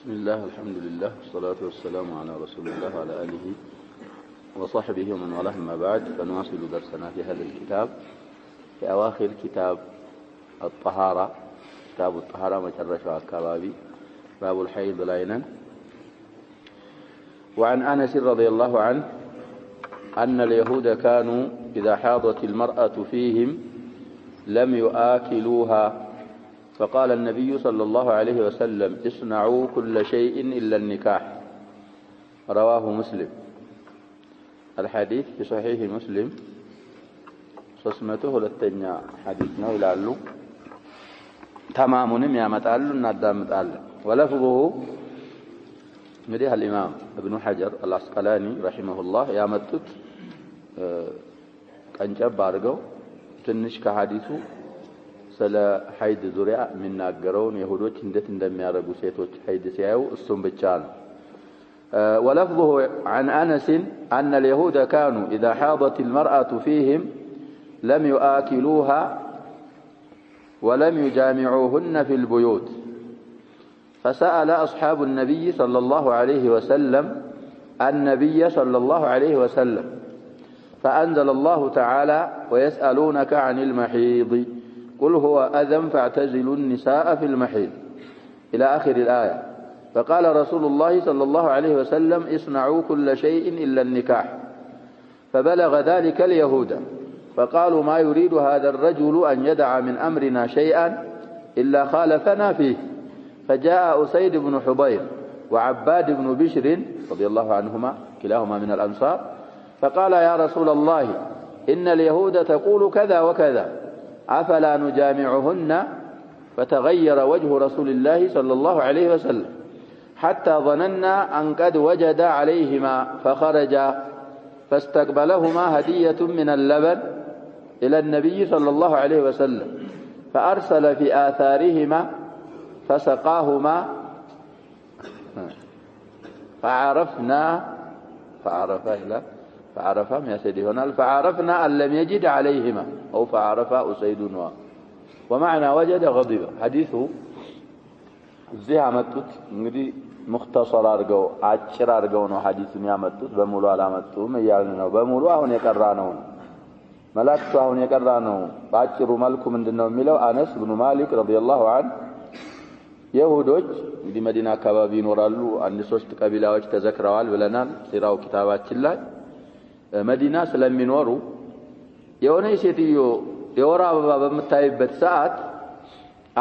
بسم الله الحمد لله والصلاة والسلام على رسول الله وعلى آله وصحبه ومن والاه أما بعد فنواصل درسنا في هذا الكتاب في أواخر كتاب الطهارة مشرشها الكبابي باب الحيض لينا. وعن أنس رضي الله عنه أن اليهود كانوا إذا حاضت المرأة فيهم لم يآكلوها فقال النبي صلى الله عليه وسلم اصنعوا كل شيء إلا النكاح. رواه مسلم. الحديث في صحيح مسلم صسمته للتنيا حديثنا إلى تمام يا متعلل ندام متعلل. ولفظه مديها الإمام ابن حجر العسقلاني رحمه الله يا متت كنجب بارغو تنش كحديثه سلا حيد زريع من ناقرون يهودوች እንዴት እንደሚያረጉ ሴቶች حيد ሲያዩ እሱም ብቻ ነው። ولفظه عن أنس أن اليهود كانوا إذا حاضت المرأة فيهم لم يآكلوها ولم يجامعوهن في البيوت فسأل أصحاب النبي صلى الله عليه وسلم النبي صلى الله عليه وسلم فأنزل الله تعالى ويسألونك عن المحيض قل هو أذى فاعتزلوا النساء في المحيض إلى آخر الآية. فقال رسول الله صلى الله عليه وسلم اصنعوا كل شيء إلا النكاح. فبلغ ذلك اليهود فقالوا ما يريد هذا الرجل أن يدع من أمرنا شيئا إلا خالفنا فيه. فجاء أسيد بن حضير وعباد بن بشر رضي الله عنهما كلاهما من الأنصار فقال يا رسول الله إن اليهود تقول كذا وكذا أفلا نجامعهن. فتغير وجه رسول الله صلى الله عليه وسلم حتى ظننا أن قد وجد عليهما فخرجا فاستقبلهما هدية من اللبن إلى النبي صلى الله عليه وسلم فأرسل في آثارهما فسقاهما فعرفهم يا سيدي هنا فعرفنا أن لم يجد عليهما أو فعرفا أسيد ومعنى وجد غضب. حديثه زيها متت እንግዲህ مختصر አድርገው አጭር አድርገው ነው ሐዲሱን ያመጡት በሙሉ አላመጡም እያልን ነው። በሙሉ አሁን የቀራነው መላእክቱ አሁን የቀራነው ባጭሩ መልኩ ምንድነው የሚለው አነስ ኢብኑ ማሊክ ረዲየላሁ ዐንሁ ይሁዶች እንግዲህ መዲና አካባቢ ይኖራሉ። አንድ ሶስት ቀቢላዎች ተዘክረዋል ብለናል ሲራው ኪታባችን ላይ። መዲና ስለሚኖሩ የሆነ ሴትዮ የወር አበባ በምታይበት ሰዓት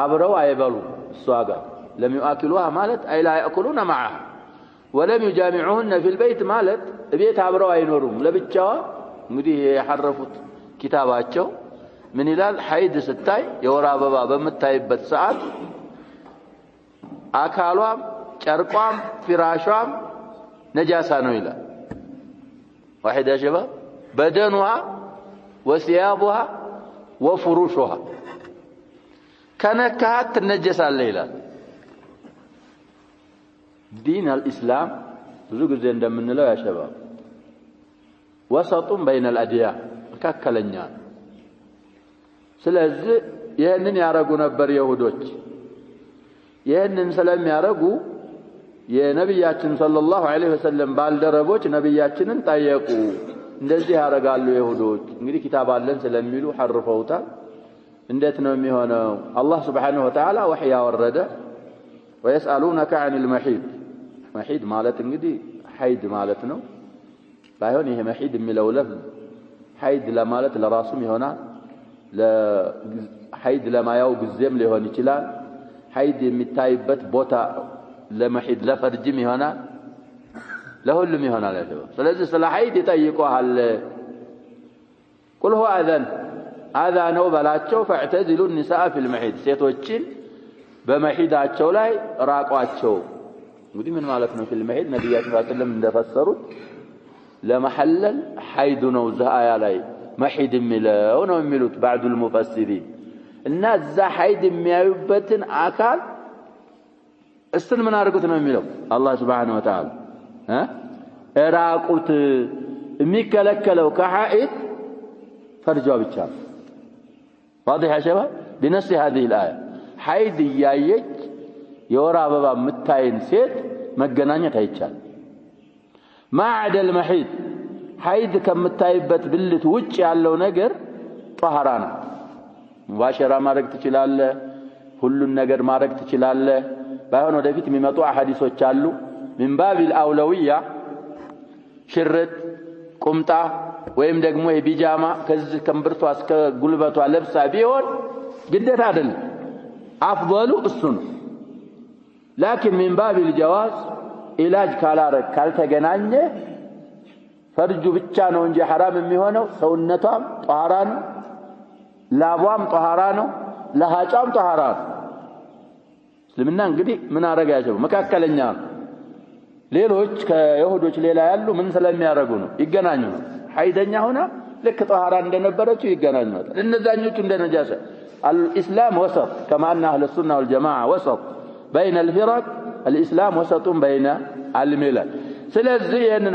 አብረው አይበሉ እሷ ጋር لم يأكلوها مالت أي لا يأكلون معها ولم يجامعوهن في البيت مالت بيت عبروا አይኖሩም ለብቻዋ እንግዲህ የሐረፉት ኪታባቸው ምን ይላል ሐይድ ስታይ የወር አበባ በምታይበት ሰዓት አካሏም ጨርቋም ፍራሿም ነጃሳ ነው ይላል። واحد يا شباب بدنها وثيابها وفروشها كنكهت تنجسالله ይላል። دين الإسلام ብዙ ጊዜ እንደምንለው يا شباب وسط بين الأديان መካከለኛ። ስለዚህ ይሄንን ያረጉ ነበር ይሁዶች። ይሄንን ስለሚያረጉ የነብያችን ሰለላሁ ዐለይሂ ወሰለም ባልደረቦች ነብያችንን ጠየቁ እንደዚህ ያረጋሉ ይሁዶች እንግዲህ ኪታብ አለን ስለሚሉ ሐርፈውታል እንዴት ነው የሚሆነው? አላህ Subhanahu Wa Ta'ala ወህይ ያወረደ ويسألونك عن المحيض محيض ማለት እንግዲህ ሐይድ ማለት ነው። ባይሆን ይሄ محيض የሚለው ለፍዝ ሐይድ ለማለት ለራሱም ይሆናል ለሐይድ ለማያው ጊዜም ሊሆን ይችላል። ሐይድ የሚታይበት ቦታ ለመሒድ ለፈርጅም ይሆናል ለሁሉም ይሆናል ያለው። ስለዚህ ስለ ሐይድ ይጠይቁሃል። ቁል هو اذن አዛነው በላቸው فاعتزلوا النساء في المحيض ሴቶችን በመሒዳቸው ላይ ራቋቸው። እንግዲህ ምን ማለት ነው? في المحيض ነብያችን ሰለላሁ እንደፈሰሩት ለመሐለል ሐይድ ነው ዛያ ላይ መሒድ የሚለው ነው የሚሉት بعض المفسرين እና እዛ ሐይድ የሚያዩበትን አካል እሱን ምን አድርጉት ነው የሚለው አላህ Subhanahu Wa Ta'ala ራቁት። የሚከለከለው ከሐይድ ፈርጇ ብቻ ነው። واضح يا شباب بنص هذه الآية حيد يايج የወር አበባ የምታይን ሴት መገናኘት አይቻልም። ማዕደል መሒድ ሐይድ ከምታይበት ብልት ውጭ ያለው ነገር ጧሃራ ነው። ሙባሸራ ማድረግ ትችላለህ፣ ሁሉን ነገር ማድረግ ትችላለህ። ባይሆን ወደፊት የሚመጡ አሐዲሶች አሉ ሚን ባቢል አውለውያ ሽርጥ ቁምጣ ወይም ደግሞ የቢጃማ ከዚህ ከንብርቷ እስከ ጉልበቷ ለብሳ ቢሆን ግዴታ አይደለም፣ አፍضሉ እሱ ነው። ላኪን ሚን ባቢል ጀዋዝ ኢላጅ ካላረግ ካልተገናኘ ፈርጁ ብቻ ነው እንጂ ሐራም የሚሆነው ሰውነቷም ጧሃራ ነው፣ ላቧም ጧሃራ ነው፣ ለሃጫም ጧሃራ ነው። እስልምና እንግዲህ ምን አረጋቸው መካከለኛ ነው። ሌሎች ከይሁዶች ሌላ ያሉ ምን ስለሚያረጉ ነው? ይገናኙ ነው። ሐይደኛ ሆና ልክ ጧሃራ እንደነበረችው ይገናኙ ነው። እነዛኞቹ እንደ ነጃሳ الإسلام وسط كما أن أهل السنة والجماعة وسط بين الفرق الإسلام وسط بين الملل سلزي أن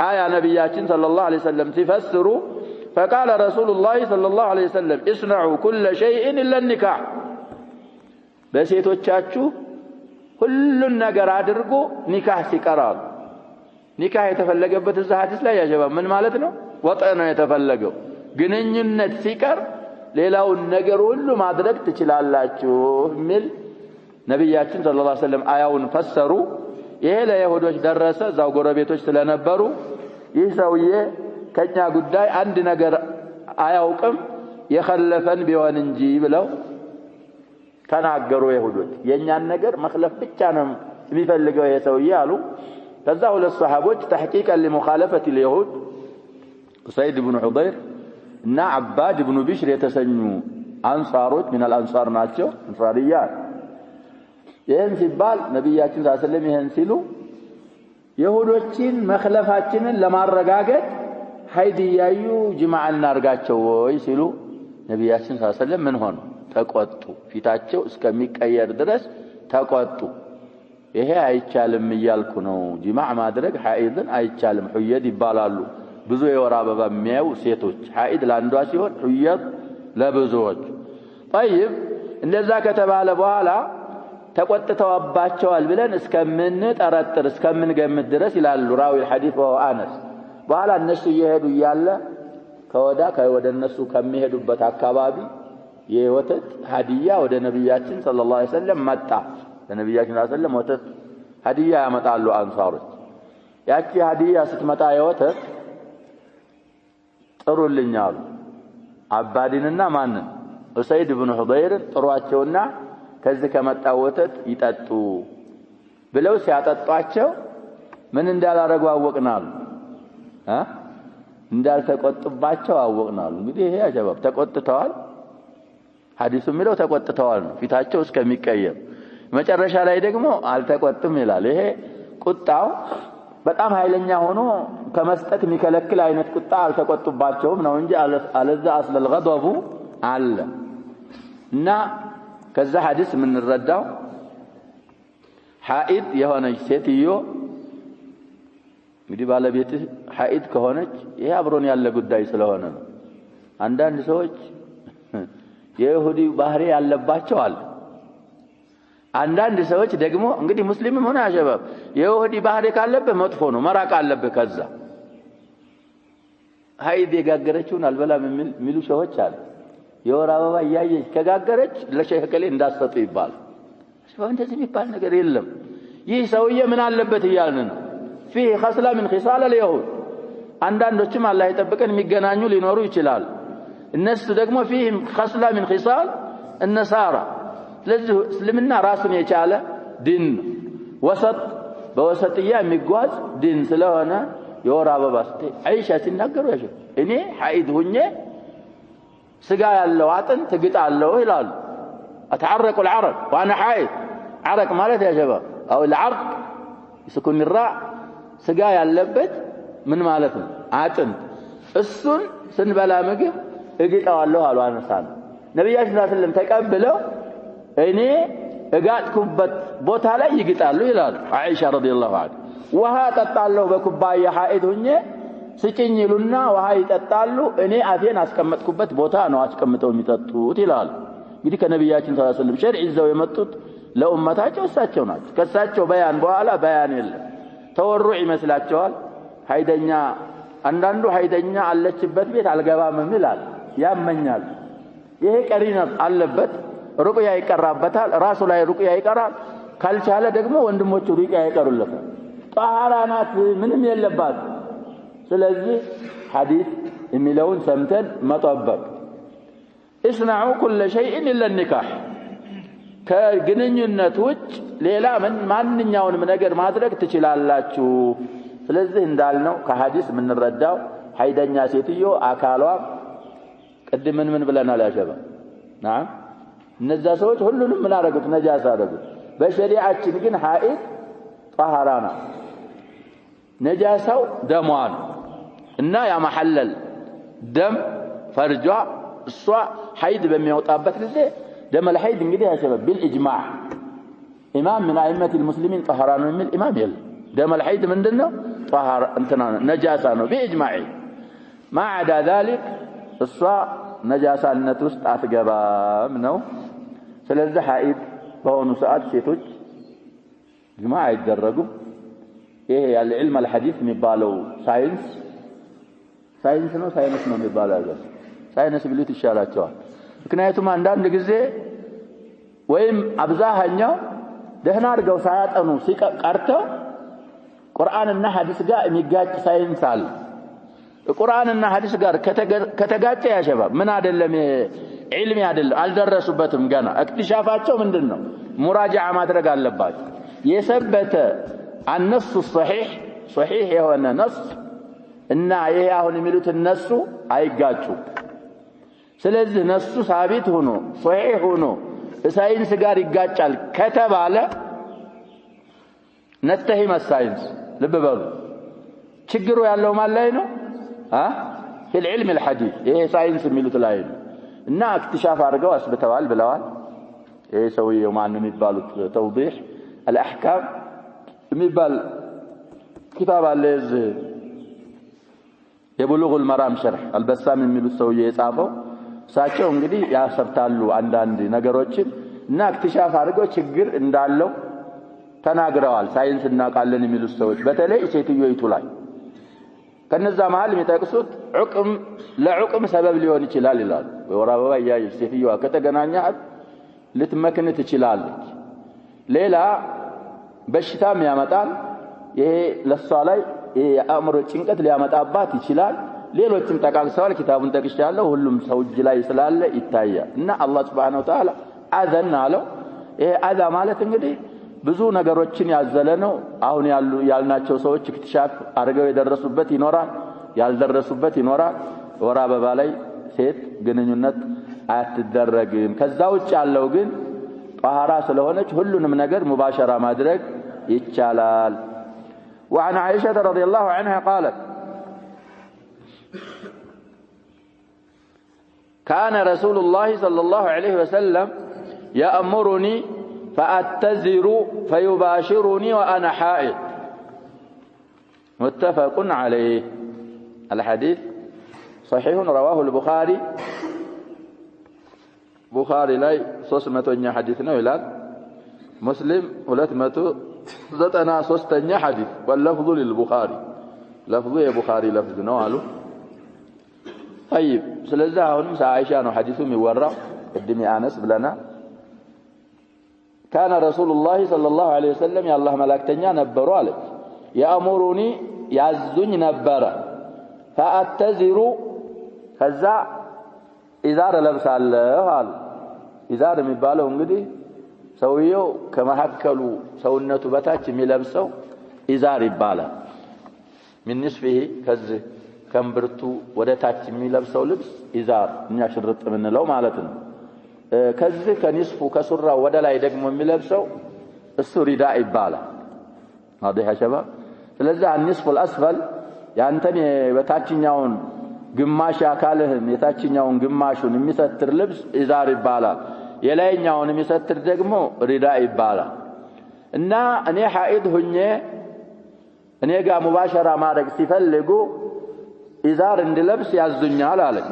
آية نبياتين صلى الله عليه وسلم تفسروا فقال رسول الله صلى الله عليه وسلم اصنعوا كل شيء إلا النكاح بسيتوچاچو ሁሉን ነገር አድርጎ ኒካህ ሲቀራል ኒካህ የተፈለገበት እዛ ሐዲስ ላይ ያጀባ ምን ማለት ነው? ወጣ ነው የተፈለገው። ግንኙነት ሲቀር ሌላውን ነገር ሁሉ ማድረግ ትችላላችሁ ሚል ነብያችን ሰለላሁ ዐለይሂ ወሰለም አያውን ፈሰሩ። ይሄ ለይሁዶች ደረሰ። እዛው ጎረቤቶች ስለነበሩ ይህ ሰውዬ ከኛ ጉዳይ አንድ ነገር አያውቅም የኸለፈን ቢሆን እንጂ ብለው ተናገሩ። ይሁዶች የኛን ነገር መخلፍ ብቻ ነው የሚፈልገው ይሄ ሰውዬ አሉ። ከዛ ሁለት ሰሃቦች ተሕቂቀን ለሙኻለፈት اليهود ኡሰይድ ኢብኑ ሑደይር እና አባድ ኢብኑ ቢሽር የተሰኙ አንሳሮች ምን الانصار ናቸው አንሳሪያ። ይሄን ሲባል ነብያችን ሰለላሁ ዐለይሂ ወሰለም ይሄን ሲሉ ይሁዶችን መخለፋችንን ለማረጋገጥ ሐይድ ያዩ ጅማዓ እናርጋቸው ወይ ሲሉ ነብያችን ሰለላሁ ዐለይሂ ወሰለም ምን ሆነ? ተቆጡ። ፊታቸው እስከሚቀየር ድረስ ተቆጡ። ይሄ አይቻልም እያልኩ ነው። ጅማዕ ማድረግ ሐይድን አይቻልም። ሁየድ ይባላሉ ብዙ የወር አበባ የሚያዩ ሴቶች። ሐይድ ለአንዷ ሲሆን ሁየድ ለብዙዎች። طيب እንደዛ ከተባለ በኋላ ተቆጥተዋባቸዋል ብለን እስከምንጠረጥር እስከምንገምት ድረስ ይላሉ ራዊ الحديث وهو أنس። በኋላ እነሱ እየሄዱ እያለ ከወደ እነሱ ከሚሄዱበት አካባቢ የወተት ሀዲያ ወደ ነብያችን ሰለላሁ ዐለይሂ ወሰለም መጣ። ለነብያችን ሰለላሁ ዐለይሂ ወሰለም ወተት ሀዲያ ያመጣሉ አንሳሮች። ያቺ ሀዲያ ስትመጣ የወተት ጥሩልኛሉ አባዲንና ማንን ኡሰይድ ኢብኑ ሑደይር ጥሯቸውና ከዚህ ከመጣው ወተት ይጠጡ ብለው ሲያጠጧቸው ምን እንዳላረጉ አወቅናሉ እንዳልተቆጥባቸው አወቅናሉ። እንግዲህ ይሄ አጀባብ ተቆጥተዋል። ሐዲሱ የሚለው ተቆጥተዋል ነው ፊታቸው እስከሚቀየር። መጨረሻ ላይ ደግሞ አልተቆጥም ይላል። ይሄ ቁጣው በጣም ኃይለኛ ሆኖ ከመስጠት የሚከለክል አይነት ቁጣ አልተቆጥባቸውም ነው እንጂ አለዛ አስለ الغضب አለ። እና ከዛ ሐዲስ የምንረዳው ሐኢድ የሆነች ሴትዮ እንግዲህ ባለቤት ሐኢድ ከሆነች ይሄ አብሮን ያለ ጉዳይ ስለሆነ ነው። አንዳንድ ሰዎች የይሁዲ ባህሪ ያለባቸው አለ። አንዳንድ ሰዎች ደግሞ እንግዲህ ሙስሊምም ሆነ አሸባብ የይሁዲ ባህሪ ካለበት መጥፎ ነው መራቅ አለበት። ከዛ ሐይድ የጋገረችውን አልበላም የሚሉ ሰዎች አሉ። የወር አበባ እያየች ከጋገረች ለሸይኽ ከሌ እንዳሰጡ ይባል። አሽባብ እንደዚህ የሚባል ነገር የለም። ይህ ሰውዬ ምን አለበት እያልን ነው። فيه خصلة من خصال اليهود አንዳንዶችም አላህ ይጠብቀን የሚገናኙ ሊኖሩ ይችላል። እነሱ ደግሞ فيهم خصلة من خصال النصارى። ስለዚህ እስልምና ራሱን የቻለ ዲን ወሰጥ በወሰጥያ የሚጓዝ ዲን ስለሆነ የወር አበባ አይሻ ሲናገሩ ያሽ እኔ ሐይድ ሁኜ ስጋ ያለው አጥንት ግጣለሁ ይላሉ። اتعرق العرق وانا حائض عرق ማለት يا شباب او العرق يسكن الراء ስጋ ያለበት ምን ማለት ነው? አጥንት። እሱን ስንበላ ምግብ እግጣዋለሁ አሉ አነሳን። ነብያችን ሰለላሁ ዐለይሂ ወሰለም ተቀብለው እኔ እጋጥኩበት ቦታ ላይ ይግጣሉ ይላሉ አይሻ ረዲየላሁ ዐንሃ። ውሃ ጠጣለሁ በኩባያ ሐኢድ ሆኜ ስጭኝ ይሉና ውሃ ይጠጣሉ። እኔ አፌን አስቀመጥኩበት ቦታ ነው አስቀምጠው የሚጠጡት ይላሉ። እንግዲህ ከነብያችን ሰለላሁ ዐለይሂ ወሰለም ሸርዕ ይዘው የመጡት ለኡመታቸው እሳቸው ናቸው ከሳቸው በያን በኋላ በያን የለም ተወሩዕ ይመስላቸዋል ሀይደኛ አንዳንዱ ሀይደኛ አለችበት ቤት አልገባም ይላል ያመኛል ይሄ ቀሪነት አለበት ሩቅያ ይቀራበታል ራሱ ላይ ሩቅያ ይቀራል ካልቻለ ደግሞ ወንድሞቹ ሩቅያ ይቀሩለታል ጣሃራ ናት ምንም የለባት ስለዚህ ሐዲስ የሚለውን ሰምተን መጠበቅ اسمعوا كل شيء الا النكاح ከግንኙነት ውጭ ሌላ ማንኛውንም ነገር ማድረግ ትችላላችሁ ስለዚህ እንዳልነው ከሐዲስ ምን ረዳው ሀይደኛ ሴትዮ አካሏ ቅድም ምን ብለናል ያሸባ نعم እነዛ ሰዎች ሁሉንም ምን አረጉት ነጃሳ አረጉት በሸሪዓችን ግን ሐይድ ጣሃራ ነው ነጃሳው ደሟ ነው እና ያ መሐለል ደም ፈርጇ እሷ ሐይድ በሚያወጣበት ጊዜ دم الحيض እንግዲህ ያሸበ بالإجماع إمام من أئمة المسلمين طهران من الإمام يل دم الحيض ምንድነው طهر انتنا نجاسة ነው بإجماع ما عدا ذلك እሷ ነጃሳነት ውስጥ አትገባም ነው ስለዚህ ሐይድ በሆኑ ሰዓት ሴቶች ጅማዕ አይደረጉም ይሄ ያለ علم الحديث የሚባለው ሳይንስ ነው ሳይንስ ነው የሚባለው ሳይንስ ቢሉት ይሻላቸዋል ምክንያቱም አንዳንድ ጊዜ ወይም አብዛኛው ደህና አድርገው ሳያጠኑ ሲቀርተው ቁርአንና ሐዲስ ጋር የሚጋጭ ሳይንስ አለ ቁርአንና ሐዲስ ጋር ከተጋጨ ያሸባብ ምን አይደለም ዒልም አይደለም አልደረሱበትም ገና እክትሻፋቸው ምንድነው ሙራጃዓ ማድረግ አለባቸው የሰበተ النص الصحيح صحيح የሆነ ነስ እና ይሄ አሁን የሚሉት እነሱ አይጋጩ ስለዚህ ነሱ ሳቢት ሆኖ صحيح ሆኖ ሳይንስ ጋር ይጋጫል ከተባለ ነተሂም ሳይንስ ልብ በሉ ችግሩ ያለው ማን ላይ ነው في العلم الحديث ይሄ ሳይንስ የሚሉት ላይ ነው እና اكتشاف አድርገው አስብተዋል ብለዋል ይሄ ሰውየው ማን የሚባሉት توضيح الاحكام የሚባል كتاب አለ የብሉግ المرام شرح البسام የሚሉት ሰውዬ የጻፈው ሳቸው እንግዲህ ያሰርታሉ አንዳንድ ነገሮችን እና اكتشاف አድርገው ችግር እንዳለው ተናግረዋል ሳይንስ እናቃለን የሚሉት ሰዎች በተለይ ሴትዮይቱ ላይ ከነዛ መሃል የሚጠቅሱት ለዑቅም ሰበብ ሊሆን ይችላል ይላል ወራበባ ያይ ሴትዮዋ ከተገናኛት ልትመክን ትችላለች ሌላ በሽታም ያመጣል ይሄ ለሷ ላይ የአእምሮ ጭንቀት ሊያመጣባት ይችላል ሌሎችም ተቃቅሰዋል ኪታቡን ተቅሻለሁ ሁሉም ሰው እጅ ላይ ስላለ ይታያል እና አላህ Subhanahu Wa Ta'ala አዘን አለው ይሄ አዛ ማለት እንግዲህ ብዙ ነገሮችን ያዘለ ነው አሁን ያልናቸው ሰዎች እክትሻፍ አርገው የደረሱበት ይኖራል ያልደረሱበት ይኖራል ወራ አበባ ላይ ሴት ግንኙነት አትደረግም ከዛ ውጭ ያለው ግን ጣሃራ ስለሆነች ሁሉንም ነገር ሙባሸራ ማድረግ ይቻላል وعن عائشة رضي الله عنها قالت كان رسول الله صلى الله عليه وسلم يأمرني فأتزر فيباشرني وأنا حائض متفق عليه الحديث صحيح رواه البخاري بخاري لا 300 حديثنا ولا مسلم 293 حديث واللفظ للبخاري لفظ البخاري لفظ نوالو طيب ስለዚህ አሁንም عائشة ነው ሐዲሱ የሚወራው ቅድም ያነስ ብለና كان رسول الله صلى الله عليه وسلم يا الله ملائكتኛ ነበሩ አለች يأمرني ያዙኝ ነበረ فأتزر ከዛ ኢዛር ለብሳለሁ አለ ኢዛር የሚባለው እንግዲህ ሰውየው ከመሐከሉ ሰውነቱ በታች የሚለብሰው ኢዛር ይባላል من نصفه ከዚህ ከምብርቱ ወደ ታች የሚለብሰው ልብስ ኢዛር እኛ ሽርጥ ምንለው ማለት ነው ከዚህ ከኒስፉ ከሱራው ወደ ላይ ደግሞ የሚለብሰው እሱ ሪዳ ይባላል واضح يا شباب ስለዚህ النصف الاسفل ያንተን በታችኛውን ግማሽ አካልህን የታችኛውን ግማሹን የሚሰትር ልብስ ኢዛር ይባላል የላይኛውን የሚሰትር ደግሞ ሪዳ ይባላል እና እኔ ሐኢድ ሁኜ እኔ ጋር ሙባሸራ ማድረግ ሲፈልጉ ኢዛር እንድለብስ ያዙኛል አለች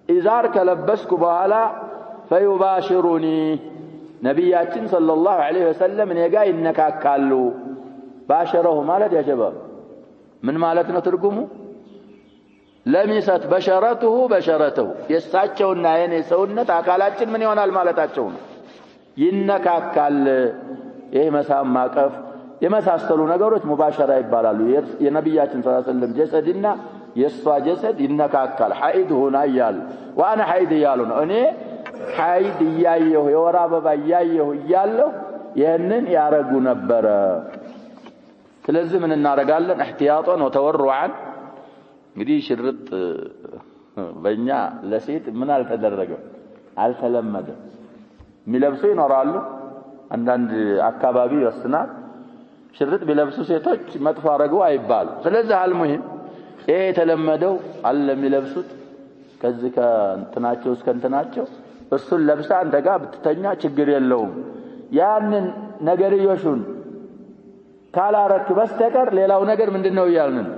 ኢዛር ከለበስኩ በኋላ فيباشرني ነብያችን ሰለላሁ ዐለይሂ ወሰለም እኔ ጋር ይነካካሉ ባሸረሁ ማለት ያ ሸባብ ምን ማለት ነው ትርጉሙ ለሚሰት በሸረቱሁ በሸረተሁ የሳቸውና የኔ ሰውነት አካላችን ምን ይሆናል ማለታቸው ነው ይነካካል ይሄ መሳም ማቀፍ የመሳሰሉ ነገሮች ሙባሸራ ይባላሉ የነብያችን ሰለላሁ ዐለይሂ ወሰለም ጀሰድና የሷ ጀሰድ ይነካካል ሐይድ ሆና ይያል وانا ሐይድ ይያሉ ነው እኔ ሐይድ ያየሁ የወር አበባ ያየሁ ይያለሁ ይሄንን ያረጉ ነበር ስለዚህ ምን እናረጋለን احتياطا وتورعا እንግዲህ ሽርጥ በእኛ ለሴት ምን አልተደረገም አልተለመደም ሚለብሱ ይኖራሉ አንዳንድ አካባቢ ወስናል ሽርጥ ቢለብሱ ሴቶች መጥፎ አረገው አይባል ስለዚህ አልሙሂም ይሄ የተለመደው አለ ሚለብሱት ከዚህ ከእንትናቸው እስከ እንትናቸው እሱን ለብሳ እንደጋ ብትተኛ ችግር የለውም ያንን ነገርዮሹን ካላረክ በስተቀር ሌላው ነገር ምንድነው ይያልን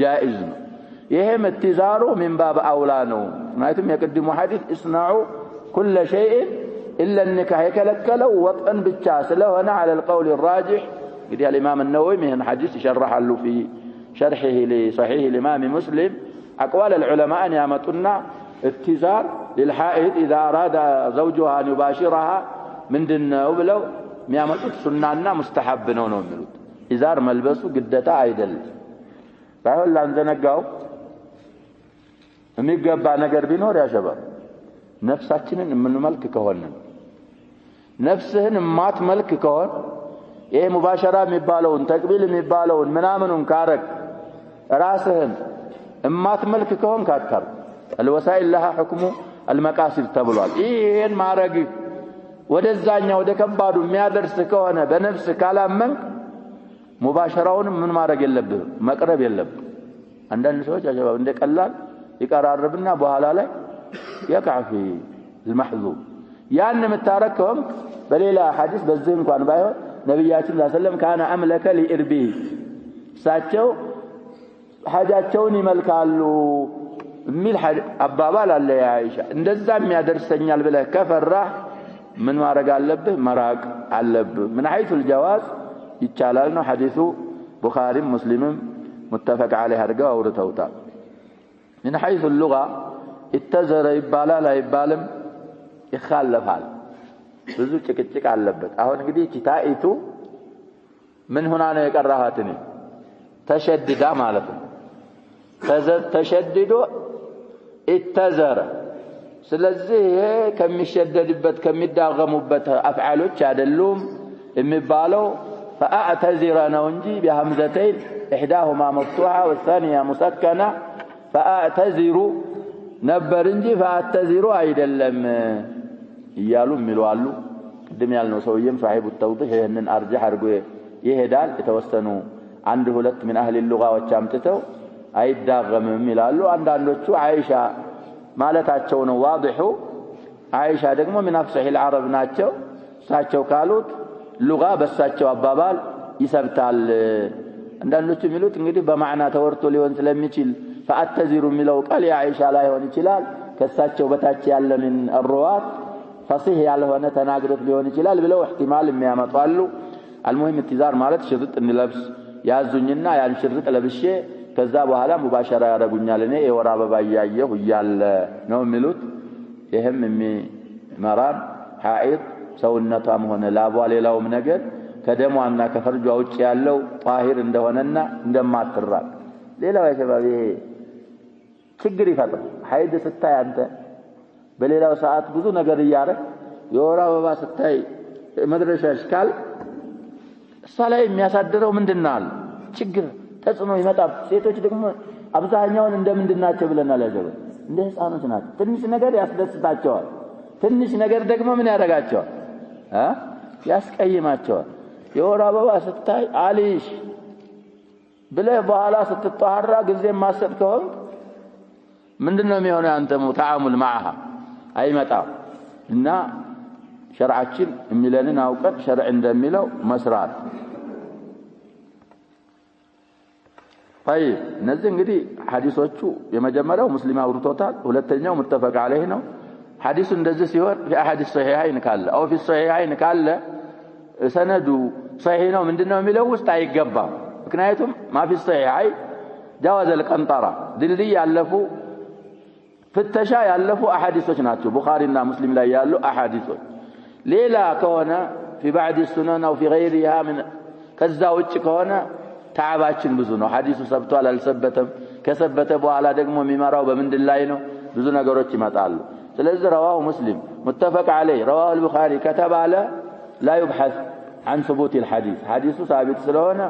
ጃኢዝ ነው ይሄም እትዛሩ من باب اولى ነው ማለትም የቅድሙ ሐዲስ እስናዑ كل شيء الا النكاح የከለከለው ወጥን ብቻ ስለሆነ على القول الراجح እንግዲህ الامام النووي ይሄን ሐዲስ ይشرحሉ في شرحه لصحيح الامام مسلم اقوال العلماء ان يامطنا اتزار للحائض اذا اراد زوجها ان يباشرها ምንድነው ብለው የሚያመጡት ሱናና ሙስተሐብ ነው የሚሉት ኢዛር መልበሱ ግዴታ አይደለም ባይሆን ላንዘነጋው የሚገባ ነገር ቢኖር ያሸባብ ነፍሳችንን የምንመልክ ከሆነ ነፍስህን ማትመልክ ከሆነ ይሄ ሙባሸራ የሚባለውን ተቅቢል የሚባለውን ምናምኑን ካረክ ራስህን ማትመልክ ከሆነ ካከር الوسائل لها حكم المقاصد ተብሏል ይሄን ማረግ ወደዛኛው ወደ ከባዱ የሚያደርስ ከሆነ በነፍስ ካላመንክ ሙባሸራውን ምን ማረግ የለብህ መቅረብ የለብህ አንዳንድ ሰዎች ያሸባብ እንደቀላል ይቀራረብና በኋላ ላይ يقع في المحذور ያን መታረከም በሌላ ሐዲስ በዚህ እንኳን ባይሆን ነብያችን ሰለላሁ ዐለይሂ ወሰለም ካነ አምለከ ለኢርቢ ሳቸው ሐጃቸውን ይመልካሉ ሚል አባባል አለ ያ አይሻ እንደዛ የሚያደርሰኛል ብለህ ከፈራህ ምን ማረግ አለብህ መራቅ አለብህ من حيث الجواز ይቻላል ነው ሐዲሱ ቡኻሪም ሙስሊምም متفق عليه አድርገው አውርተውታል من حيث اللغة اتزر ይባላል አይባልም ይخالፋል ብዙ ጭቅጭቅ አለበት አሁን እንግዲህ ኪታኢቱ ምን ሆና ነው የቀራሃትኒ ተሸድዳ ማለት ነው ተሸድዶ اتزر ስለዚህ ይሄ ከሚሸደድበት ከሚዳገሙበት አፍዓሎች አይደሉም የሚባለው فاعتذر ነው እንጂ بهمزتين احداهما مفتوحه والثانيه مسكنه فاعتذر ነበር እንጂ فاعتذر አይደለም ይያሉ ሚሏሉ ቅድም ያልነው ሰውየም صاحب التوضيح ይሄንን አርጅህ አድርጎ ይሄዳል የተወሰኑ አንድ ሁለት من اهل اللغه አምጥተው አይዳገምም ይላሉ አንዳንዶቹ አይሻ ማለታቸው ነው واضحው አይሻ ደግሞ من افصح العرب ናቸው ሳቸው ካሉት لغة በሳቸው አባባል ይሰብታል አንዳንዶቹ ሚሉት እንግዲህ በማዕና ተወርቶ ሊሆን ስለሚችል فاعتذر ሚለው ቃል የአይሻ ላይ ሆነ ይችላል ከሳቸው በታች ያለ من الروات فصيح ያልሆነ ተናግሮት ሊሆን ይችላል ብለው احتمال የሚያመጣሉ المهم اتزار ማለት ሽርጥ እንለብስ ያዙኝና ያን ሽርጥ ለብሼ ከዛ በኋላ ሙባሸራ ያረጉኛል እኔ የወር አበባ ያየሁ ይያለ ነው የሚሉት ይሄም የሚመራን ሐኢድ ሰውነቷም ሆነ ላቧ ሌላውም ነገር ከደሟና ከፈርጇ ውጭ ያለው ጣሂር እንደሆነና እንደማትራቅ ሌላው ያሸባብ ይሄ ችግር ይፈጥራል ሐይድ ስታይ አንተ በሌላው ሰዓት ብዙ ነገር ያረክ የወር አበባ ስታይ መድረሻሽ ካል ሰላይ የሚያሳድረው ምንድነው ችግር ተጽኖ ይመጣል ሴቶች ደግሞ አብዛኛውን እንደምንድናቸው ብለናል ያጀበ እንደ ህፃኖች ናቸው ትንሽ ነገር ያስደስታቸዋል ትንሽ ነገር ደግሞ ምን ያረጋቸዋል ያስቀይማቸዋል የወር አበባ ስታይ አሊሽ ብለህ በኋላ ስትጣራ ጊዜ ማሰብ ከሆነ ምንድነው የሚሆነው አንተ ሙተዓሙል معها አይመጣም እና ሸርዓችን የሚለንን አውቀን ሸርዕ እንደሚለው መስራት طيب እነዚህ እንግዲህ ሐዲሶቹ የመጀመሪያው ሙስሊም አውርቶታል ሁለተኛው متفق عليه ነው حديث እንደዚህ ሲሆን في احد الصحيحين ካለ او في الصحيحين ካለ ሰነዱ صحيح ነው ምንድነው የሚለው ውስጥ አይገባም ምክንያቱም ما في الصحيحين جواز القنطرة ድልድይ ያለፉ ፍተሻ ያለፉ አሐዲሶች ናቸው ቡኻሪና ሙስሊም ላይ ያሉ አሐዲሶች ሌላ ከሆነ في بعض السنن او في غيرها من ከዛ ውጭ ከሆነ ተዓባችን ብዙ ነው ሐዲሱ ሰብቷል አልሰበተም ከሰበተ በኋላ ደግሞ የሚመራው በምንድን ላይ ነው ብዙ ነገሮች ይመጣሉ ስለዚህ رواه مسلم متفق عليه رواه البخاري كتب على لا يبحث عن ثبوت الحديث حديث ثابت ስለሆነ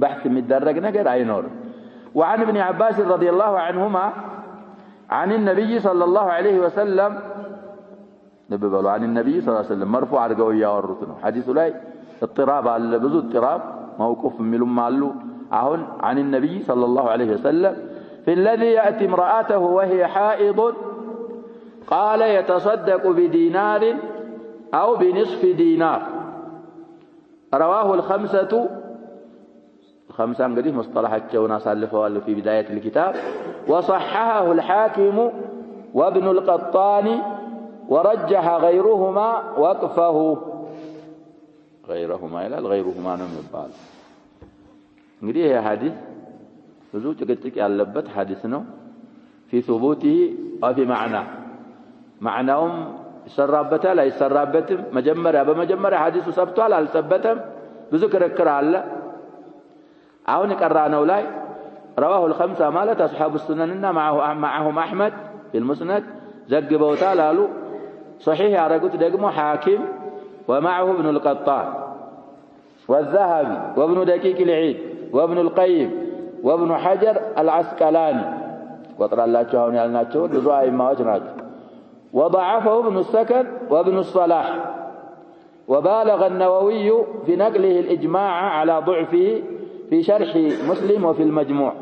بحث የሚደረግ ነገር አይኖርም وعن ابن عباس رضي الله عنهما عن النبي صلى الله عليه وسلم نببلوا عن النبي صلى الله عليه وسلم مرفوع አድርገው ያወሩት ነው حديث ላይ اضطراب አለ ብዙ اضطراب موقوف የሚሉም አሉ አሁን عن النبي صلى الله عليه وسلم في الذي يأتي امرأته وهي حائض قال يتصدق بدينار أو بنصف دينار رواه الخمسة انقديه مصطلحاتهم أسالفوا في بداية الكتاب وصححه الحاكم وابن القطان ورجح غيرهما وقفه غيرهما إلى غيرهما نمبال እንግዲህ ይሄ ሐዲስ ብዙ ጭቅጭቅ ያለበት ሐዲስ ነው في ثبوته وفي معناه معناهم ይሰራበታል አይሰራበትም በመጀመሪያ ሐዲሱ ሰብቷል አልሰበተም ብዙ ክርክር አለ አሁን ቀራነው ላይ رواه الخمسة ማለት أصحاب السنننا معهم أحمد في المسند ዘግበውታል አሉ صحيح ያረጉት ደግሞ حاكم ومعه ابن القطان والذهبي وابن دقيق العيد وابن القيم وابن حجر العسقلاني وطرلاچو አሁን ያልናቸው ብዙ አይማዎች ናቸው وضعفه ابن السكن وابن الصلاح وبالغ النووي في نقله الإجماع على ضعفه في شرح مسلم وفي المجموع